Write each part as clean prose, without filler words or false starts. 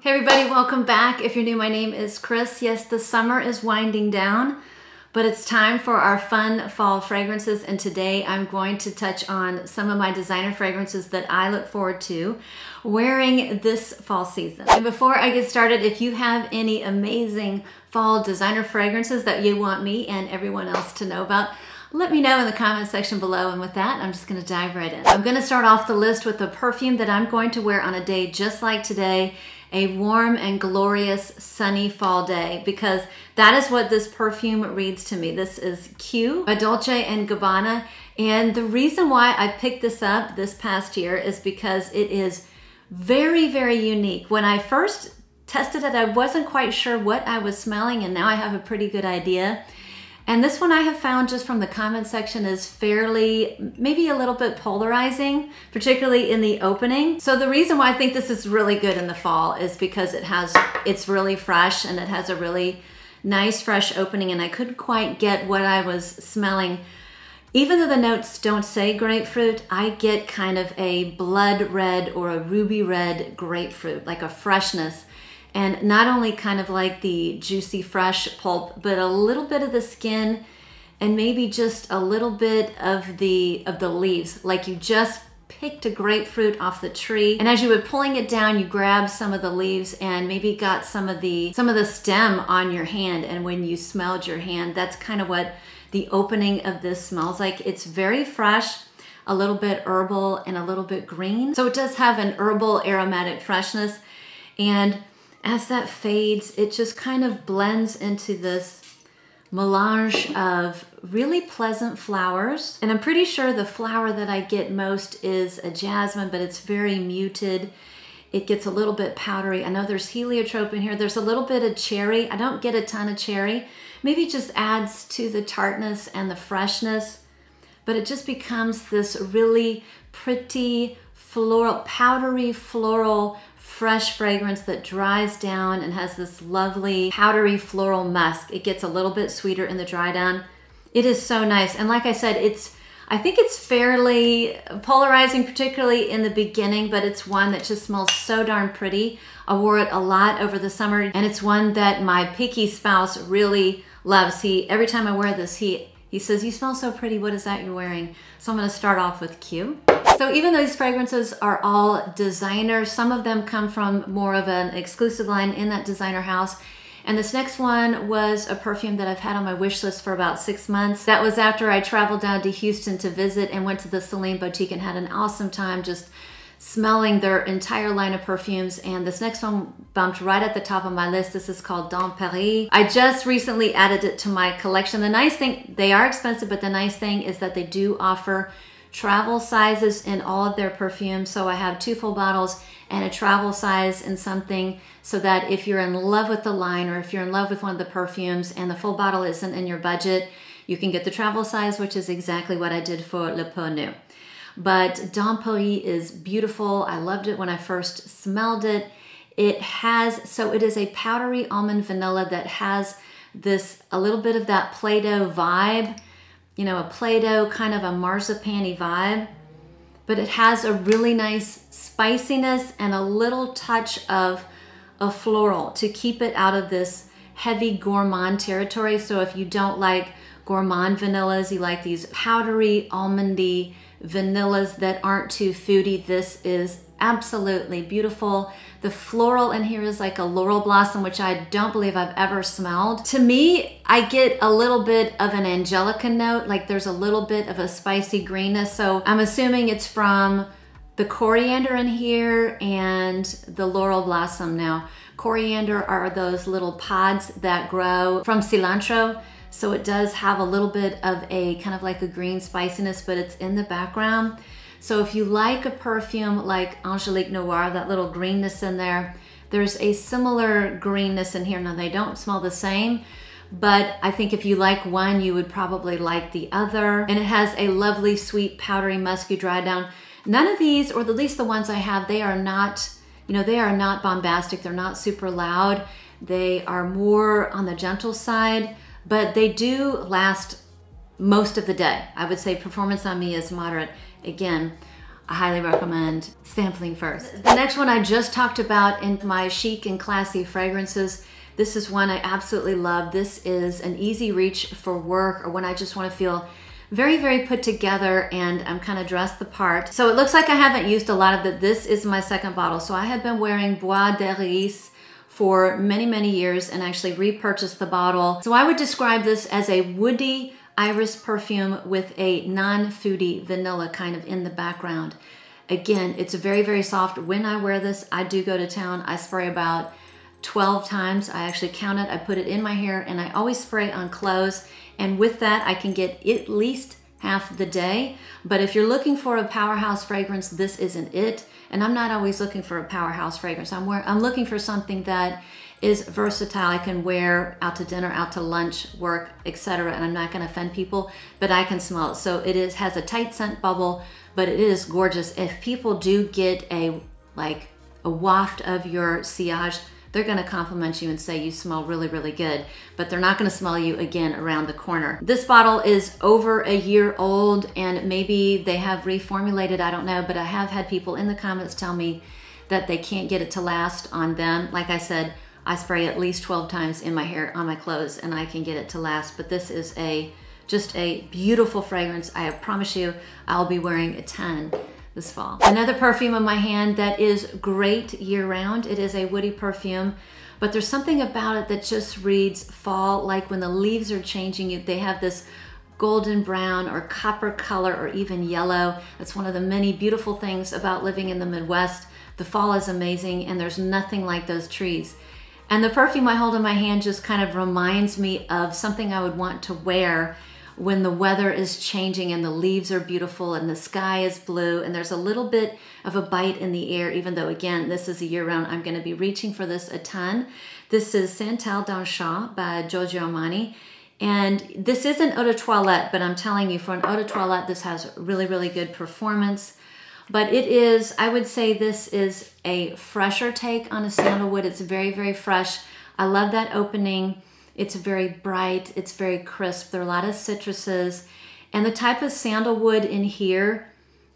Hey everybody, welcome back. If you're new, my name is Chris. Yes, the summer is winding down, but it's time for our fun fall fragrances, and today I'm going to touch on some of my designer fragrances that I look forward to wearing this fall season. And before I get started, if you have any amazing fall designer fragrances that you want me and everyone else to know about, let me know in the comment section below. And with that, I'm just gonna dive right in. I'm gonna start off the list with a perfume that I'm going to wear on a day just like today, a warm and glorious sunny fall day, because that is what this perfume reads to me. This is Q by Dolce Gabbana. And the reason why I picked this up this past year is because it is very, very unique. When I first tested it, I wasn't quite sure what I was smelling, and now I have a pretty good idea. And this one I have found just from the comment section is fairly, maybe a little bit polarizing, particularly in the opening. So the reason why I think this is really good in the fall is because it's really fresh and it has a really nice fresh opening, and I couldn't quite get what I was smelling. Even though the notes don't say grapefruit, I get kind of a blood red or a ruby red grapefruit, like a freshness. And not only kind of like the juicy fresh pulp, but a little bit of the skin and maybe just a little bit of the leaves, like you just picked a grapefruit off the tree, and as you were pulling it down, you grabbed some of the leaves and maybe got some of the stem on your hand, and when you smelled your hand, that's kind of what the opening of this smells like. It's very fresh, a little bit herbal and a little bit green. So it does have an herbal aromatic freshness, and as that fades, it just kind of blends into this melange of really pleasant flowers. And I'm pretty sure the flower that I get most is a jasmine, but it's very muted. It gets a little bit powdery. I know there's heliotrope in here. There's a little bit of cherry. I don't get a ton of cherry. Maybe it just adds to the tartness and the freshness, but it just becomes this really pretty floral, powdery floral fresh fragrance that dries down and has this lovely powdery floral musk. It gets a little bit sweeter in the dry down. It is so nice. And like I said, I think it's fairly polarizing, particularly in the beginning, but it's one that just smells so darn pretty. I wore it a lot over the summer, and it's one that my picky spouse really loves. Every time I wear this, he says, "You smell so pretty, what is that you're wearing?" So I'm gonna start off with Q. So even though these fragrances are all designer, some of them come from more of an exclusive line in that designer house. And this next one was a perfume that I've had on my wish list for about 6 months. That was after I traveled down to Houston to visit and went to the Celine boutique and had an awesome time just smelling their entire line of perfumes. And this next one bumped right at the top of my list. This is called Dans Paris. I just recently added it to my collection. The nice thing, they are expensive, but the nice thing is that they do offer travel sizes in all of their perfumes. So I have 2 full bottles and a travel size in something, so that if you're in love with the line or if you're in love with one of the perfumes and the full bottle isn't in your budget, you can get the travel size, which is exactly what I did for Le Peau Neuf. But Dans Paris is beautiful. I loved it when I first smelled it. It is a powdery almond vanilla that has a little bit of that Play-Doh vibe, you know, a Play-Doh kind of a marzipan-y vibe, but it has a really nice spiciness and a little touch of a floral to keep it out of this heavy gourmand territory. So if you don't like gourmand vanillas, you like these powdery, almondy vanillas that aren't too foodie, this is absolutely beautiful. The floral in here is like a laurel blossom, which I don't believe I've ever smelled. To me, I get a little bit of an angelica note, like there's a little bit of a spicy greenness. So I'm assuming it's from the coriander in here and the laurel blossom. Now, coriander are those little pods that grow from cilantro. So it does have a little bit of a kind of like a green spiciness, but it's in the background. So if you like a perfume like Angelique Noir, that little greenness in there, there's a similar greenness in here. Now they don't smell the same, but I think if you like one, you would probably like the other. And it has a lovely, sweet, powdery, musky dry down. None of these, or at least the ones I have, they are not, they are not bombastic. They're not super loud. They are more on the gentle side, but they do last most of the day. I would say performance on me is moderate. Again, I highly recommend sampling first. The next one I just talked about in my chic and classy fragrances. This is one I absolutely love. This is an easy reach for work or when I just want to feel very, very put together and I'm kind of dressed the part. So it looks like I haven't used a lot of it. This is my second bottle. So I have been wearing Bois for many, many years and actually repurchased the bottle. So I would describe this as a woody iris perfume with a non-foody vanilla kind of in the background. Again, it's very, very soft. When I wear this, I do go to town. I spray about 12 times. I actually count it. I put it in my hair and I always spray on clothes. And with that, I can get at least half the day. But if you're looking for a powerhouse fragrance, this isn't it. And I'm not always looking for a powerhouse fragrance. I'm looking for something that is versatile. I can wear out to dinner, out to lunch, work, etc. And I'm not going to offend people, but I can smell it. So it has a tight scent bubble, but it is gorgeous. If people do get a waft of your sillage, they're going to compliment you and say you smell really, really good, but they're not going to smell you again around the corner. This bottle is over a year old and maybe they have reformulated, I don't know, but I have had people in the comments tell me that they can't get it to last on them. Like I said, I spray at least 12 times in my hair, on my clothes, and I can get it to last. But this is just a beautiful fragrance. I promise you, I'll be wearing a 10 this fall. Another perfume in my hand that is great year-round. It is a woody perfume, but there's something about it that just reads fall, like when the leaves are changing, they have this golden brown or copper color or even yellow. That's one of the many beautiful things about living in the Midwest. The fall is amazing and there's nothing like those trees. And the perfume I hold in my hand just kind of reminds me of something I would want to wear when the weather is changing and the leaves are beautiful and the sky is blue and there's a little bit of a bite in the air, even though again, this is a year round. I'm gonna be reaching for this a ton. This is Santal Dan Sha by Giorgio Armani. And this isn't eau de toilette, but I'm telling you, for an eau de toilette, this has really, really good performance. But it is, I would say this is a fresher take on a sandalwood. It's very, very fresh. I love that opening. It's very bright. It's very crisp. There are a lot of citruses. And the type of sandalwood in here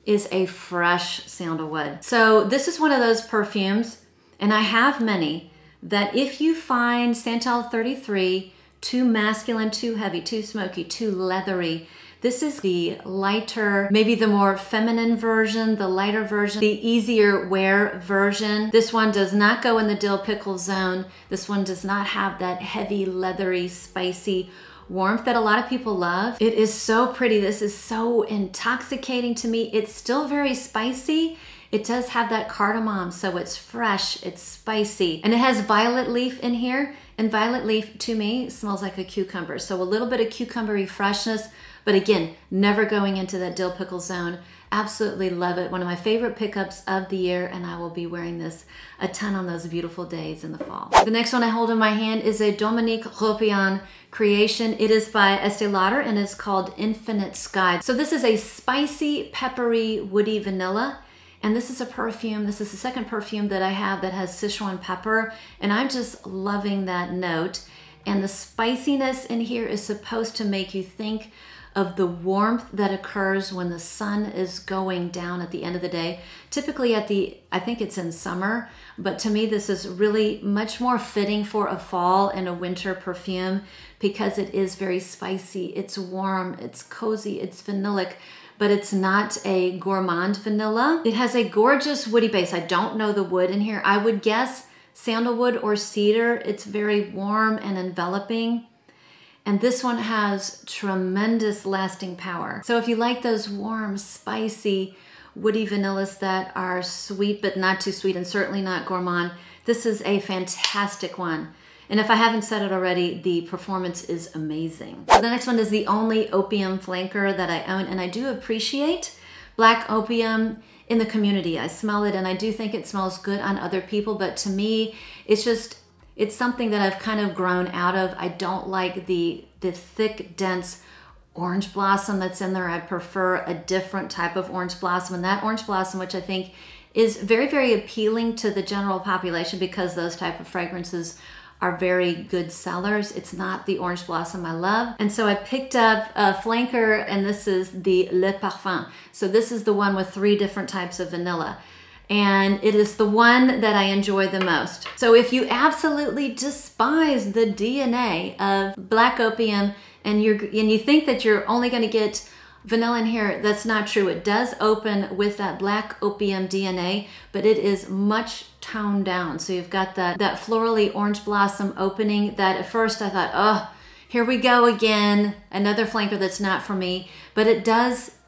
is a fresh sandalwood. So this is one of those perfumes, and I have many, that if you find Santal 33 too masculine, too heavy, too smoky, too leathery, this is the lighter, maybe the more feminine version, the lighter version, the easier wear version. This one does not go in the dill pickle zone. This one does not have that heavy, leathery, spicy warmth that a lot of people love. It is so pretty. This is so intoxicating to me. It's still very spicy. It does have that cardamom, so it's fresh, it's spicy. And it has violet leaf in here. And violet leaf, to me, smells like a cucumber. So a little bit of cucumbery freshness, but again, never going into that dill pickle zone. Absolutely love it. One of my favorite pickups of the year, and I will be wearing this a ton on those beautiful days in the fall. The next one I hold in my hand is a Dominique Ropian creation. It is by Estee Lauder and it's called Infinite Sky. So this is a spicy, peppery, woody vanilla. And this is a perfume, this is the second perfume that I have that has Sichuan pepper, and I'm just loving that note. And the spiciness in here is supposed to make you think of the warmth that occurs when the sun is going down at the end of the day. Typically I think it's in summer, but to me this is really much more fitting for a fall and a winter perfume because it is very spicy, it's warm, it's cozy, it's vanillic, but it's not a gourmand vanilla. It has a gorgeous woody base. I don't know the wood in here. I would guess sandalwood or cedar. It's very warm and enveloping. And this one has tremendous lasting power. So if you like those warm, spicy, woody vanillas that are sweet, but not too sweet and certainly not gourmand, this is a fantastic one. And if I haven't said it already, the performance is amazing. So the next one is the only opium flanker that I own, and I do appreciate black opium in the community. I smell it and I do think it smells good on other people, but to me, it's something that I've kind of grown out of. I don't like the thick, dense orange blossom that's in there. I prefer a different type of orange blossom, and that orange blossom, which I think is very, very appealing to the general population because those type of fragrances are very good sellers. It's not the orange blossom I love. And so I picked up a flanker, and this is the Le Parfum. So this is the one with 3 different types of vanilla. And it is the one that I enjoy the most. So if you absolutely despise the DNA of Black Opium and you think that you're only gonna get vanilla in here, that's not true. It does open with that Black Opium DNA, but it is much toned down. So you've got that florally orange blossom opening that at first I thought, oh, here we go again, another flanker that's not for me. But it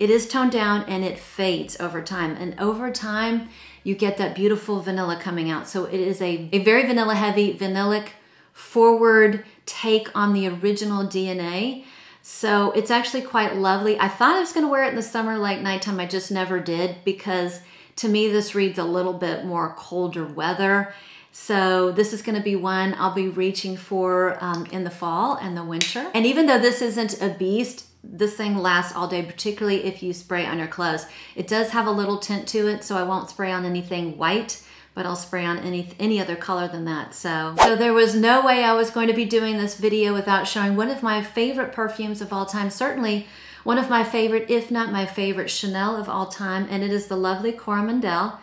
is toned down and it fades over time. And over time, you get that beautiful vanilla coming out. So it is a very vanilla heavy, vanillic forward take on the original DNA. So it's actually quite lovely. I thought I was gonna wear it in the summer like nighttime. I just never did, because to me this reads a little bit more colder weather. So this is gonna be one I'll be reaching for in the fall and the winter. And even though this isn't a beast, this thing lasts all day, particularly if you spray on your clothes. It does have a little tint to it, so I won't spray on anything white, but I'll spray on any other color than that. So there was no way I was going to be doing this video without showing one of my favorite perfumes of all time. Certainly one of my favorite, if not my favorite, Chanel of all time, and it is the lovely Coromandel.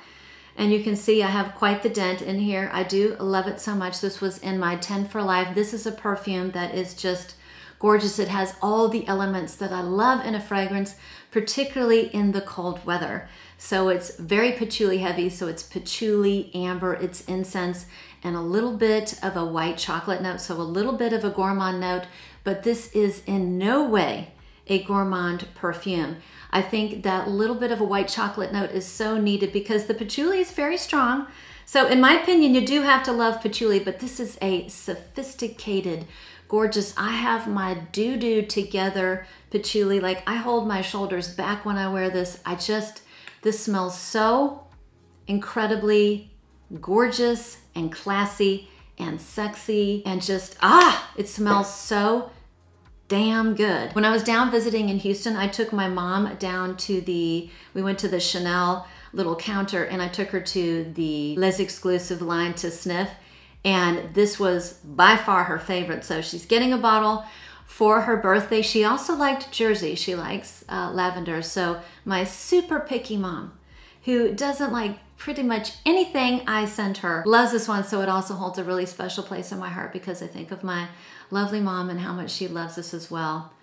And you can see I have quite the dent in here. I do love it so much. This was in my 10 for Life. This is a perfume that is just gorgeous. It has all the elements that I love in a fragrance, particularly in the cold weather. So it's very patchouli heavy. So it's patchouli, amber, it's incense, and a little bit of a white chocolate note. So a little bit of a gourmand note, but this is in no way a gourmand perfume. I think that little bit of a white chocolate note is so needed because the patchouli is very strong. So in my opinion, you do have to love patchouli, but this is a sophisticated, gorgeous, I have my doo-doo together patchouli. Like, I hold my shoulders back when I wear this. This smells so incredibly gorgeous and classy and sexy and just, it smells so damn good. When I was down visiting in Houston, I took my mom down to we went to the Chanel little counter and I took her to the Les Exclusive line to sniff. And this was by far her favorite. So she's getting a bottle for her birthday. She also liked Jersey. She likes lavender. So my super picky mom, who doesn't like pretty much anything I send her, loves this one. So it also holds a really special place in my heart because I think of my lovely mom and how much she loves this as well.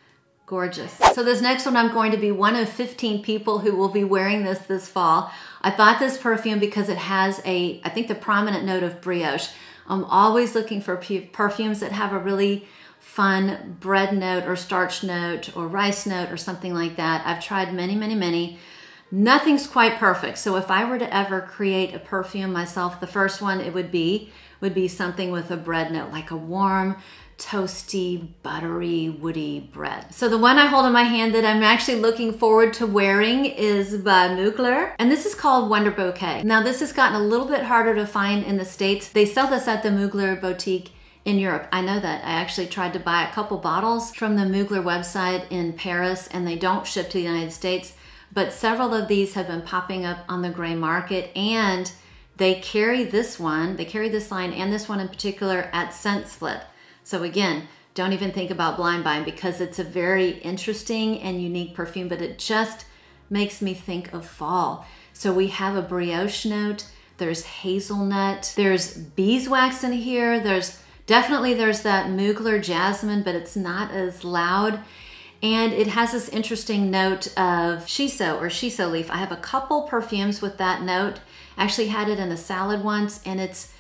Gorgeous. So this next one, I'm going to be one of 15 people who will be wearing this fall. I bought this perfume because it has I think the prominent note of brioche. I'm always looking for perfumes that have a really fun bread note or starch note or rice note or something like that. I've tried many, many, many. Nothing's quite perfect. So if I were to ever create a perfume myself, the first one it would be something with a bread note, like a warm, toasty, buttery, woody bread. So the one I hold in my hand that I'm actually looking forward to wearing is by Mugler. And this is called Wonder Bouquet. Now this has gotten a little bit harder to find in the States. They sell this at the Mugler boutique in Europe. I know that. I actually tried to buy a couple bottles from the Mugler website in Paris and they don't ship to the United States. But several of these have been popping up on the gray market and they carry this one, they carry this line and this one in particular at Scent Split. So again, don't even think about blind buying because it's a very interesting and unique perfume, but it just makes me think of fall. So we have a brioche note, there's hazelnut, there's beeswax in here, there's that Mugler jasmine, but it's not as loud. And it has this interesting note of shiso or shiso leaf. I have a couple perfumes with that note. I actually had it in a salad once and it's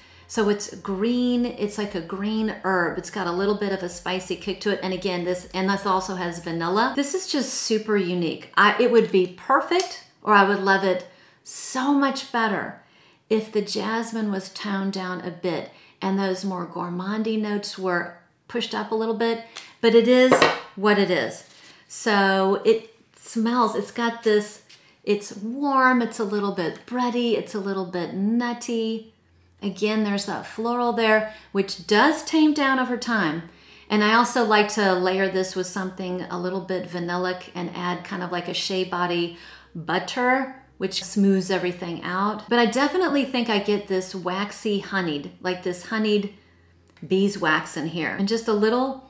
green, it's like a green herb. It's got a little bit of a spicy kick to it. And again, this also has vanilla. This is just super unique. It would be perfect, or I would love it so much better if the jasmine was toned down a bit and those more gourmandy notes were pushed up a little bit, but it is what it is. So it smells, it's got this, it's warm, it's a little bit bready, it's a little bit nutty. Again, there's that floral there, which does tame down over time. And I also like to layer this with something a little bit vanillic and add kind of like a shea body butter, which smooths everything out. But I definitely think I get this waxy honeyed, like this honeyed beeswax in here, and just a little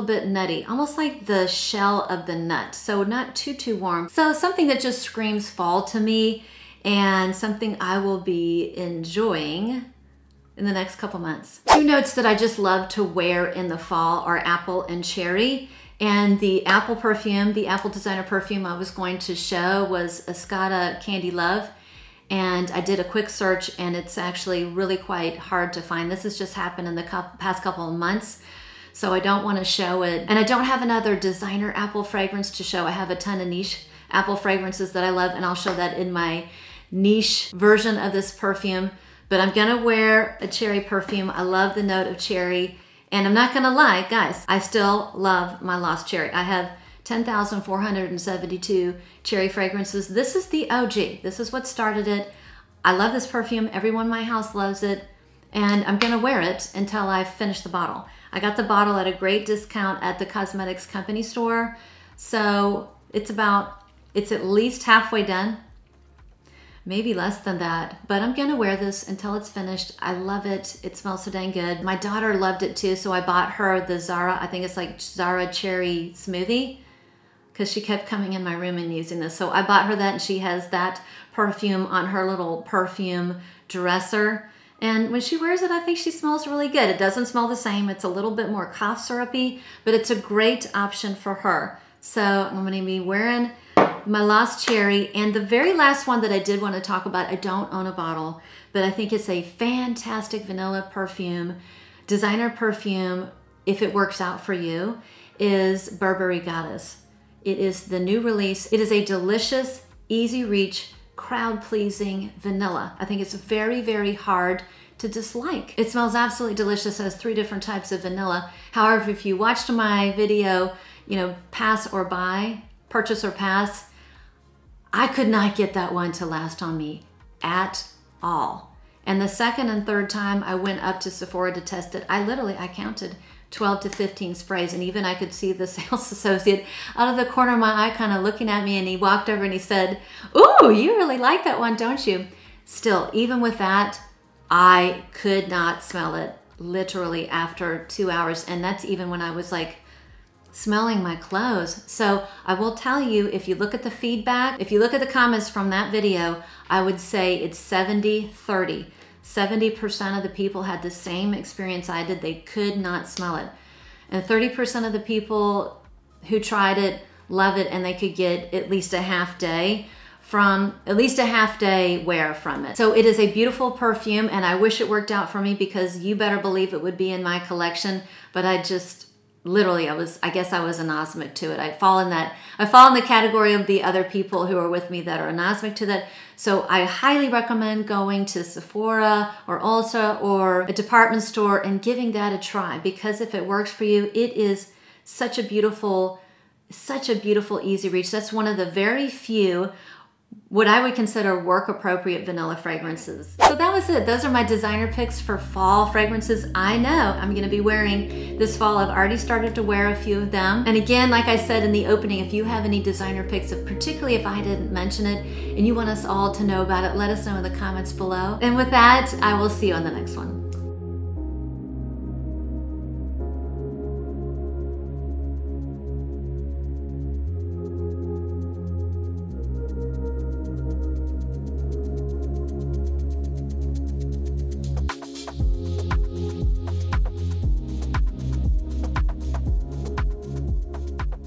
bit nutty, almost like the shell of the nut. So not too warm. So something that just screams fall to me, and something I will be enjoying in the next couple months. Two notes that I just love to wear in the fall are apple and cherry. And the apple perfume, the apple designer perfume I was going to show was Escada Candy Love. And I did a quick search, and it's actually really quite hard to find. This has just happened in the past couple of months, so I don't want to show it. And I don't have another designer apple fragrance to show. I have a ton of niche apple fragrances that I love, and I'll show that in my niche version of this perfume. But I'm gonna wear a cherry perfume. I love the note of cherry. And I'm not gonna lie, guys, I still love my Lost Cherry. I have 10,472 cherry fragrances. This is the OG. This is what started it. I love this perfume. Everyone in my house loves it. And I'm gonna wear it until I finish the bottle. I got the bottle at a great discount at the cosmetics company store. So it's at least halfway done. Maybe less than that, but I'm gonna wear this until it's finished. I love it. It smells so dang good. My daughter loved it too, so I bought her the Zara, I think it's like Zara Cherry Smoothie, because she kept coming in my room and using this. So I bought her that, and she has that perfume on her little perfume dresser. And when she wears it, I think she smells really good. It doesn't smell the same. It's a little bit more cough syrupy, but it's a great option for her. So I'm gonna be wearing my Lost Cherry. And the very last one that I did want to talk about, I don't own a bottle, but I think it's a fantastic vanilla perfume, designer perfume, if it works out for you, is Burberry Goddess. It is the new release. It is a delicious, easy reach, crowd-pleasing vanilla. I think it's very hard to dislike. It smells absolutely delicious. It has 3 different types of vanilla. However, if you watched my video, pass or buy, purchase or pass, I could not get that one to last on me at all. And the second and third time I went up to Sephora to test it, I counted 12 to 15 sprays, and even I could see the sales associate out of the corner of my eye kind of looking at me, and he walked over and he said, "Ooh, you really like that one, don't you?" Still, even with that, I could not smell it literally after 2 hours, and that's even when I was like smelling my clothes. So I will tell you, if you look at the feedback, if you look at the comments from that video, I would say it's 70-30. 70% of the people had the same experience I did. They could not smell it. And 30% of the people who tried it love it, and they could get at least a half day wear from it. So it is a beautiful perfume, and I wish it worked out for me, because you better believe it would be in my collection. But I just literally, I guess I was anosmic to it. I fall in the category of the other people who are with me that are anosmic to that. So I highly recommend going to Sephora or Ulta or a department store and giving that a try, because if it works for you, it is such a beautiful, easy reach. That's one of the very few what I would consider work-appropriate vanilla fragrances. So that was it. Those are my designer picks for fall fragrances I know I'm gonna be wearing this fall. I've already started to wear a few of them. And again, like I said in the opening, if you have any designer picks, particularly if I didn't mention it and you want us all to know about it, let us know in the comments below. And with that, I will see you on the next one.